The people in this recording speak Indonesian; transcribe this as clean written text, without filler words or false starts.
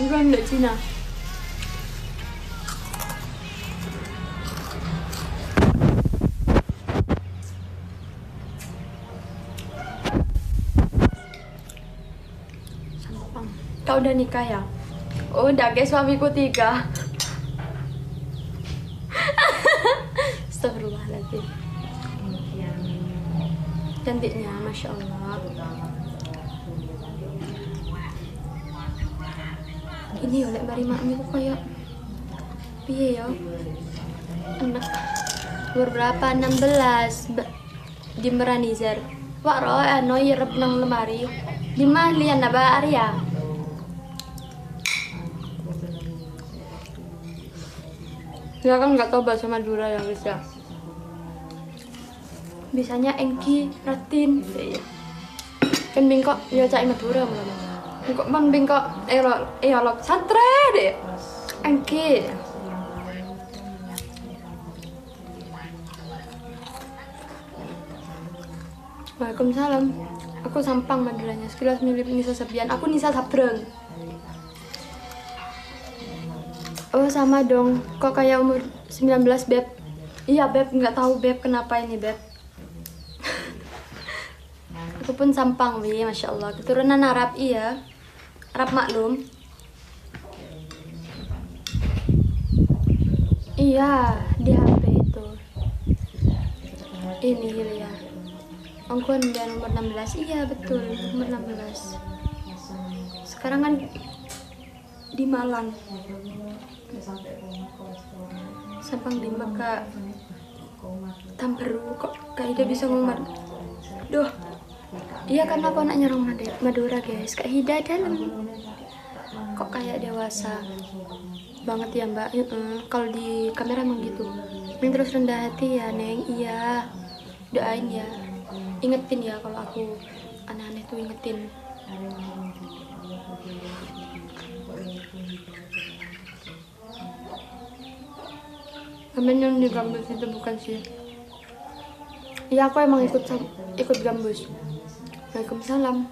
Bukan dari Cina. Sampang. Kau udah nikah ya? Oh, udah guys, suamiku 3. Astagfirullahaladzim. Cantiknya, Masya Allah. Ini oleh bari makmi kok kayak piye ya? Anak umur berapa? 16 di Meranizar. Wak roh ano yerep nang lemari. Di mah lian apa Arya? Ya kan nggak tahu bahasa Madura ya guys ya. Bisanya engki ratin. Kan bingkok ya cak Madura mulai. Kok man bingkok elok satre deh. Engki. Waalaikumsalam. Aku Sampang Maduranya. Sekilas mirip Nisa Sabian. Aku Nisa Sabreng. Oh sama dong. Kok kayak umur 19 Beb? Iya Beb, nggak tahu Beb kenapa ini Beb. Aku pun Sampang wi, Masya Allah. Keturunan Arab iya. Arab maklum. Iya, di HP itu. Ini Hilya. Angkuan dan umur 16. Iya betul, umur 16. Sekarang kan di Malang. Sampang di Mekah. Tamperu kok Kak Ida bisa ngomong. Duh. Iya kan aku anaknya orang Madura guys. Kak Ida dalam. Kok kayak dewasa banget ya Mbak. Kalau di kamera emang gitu. Neng terus rendah hati ya Neng. Iya. Doain ya. Ingetin ya kalau aku aneh-aneh tuh ingetin. Amin yang di Gambus itu bukan sih. Iya aku emang ikut Gambus. Waalaikumsalam.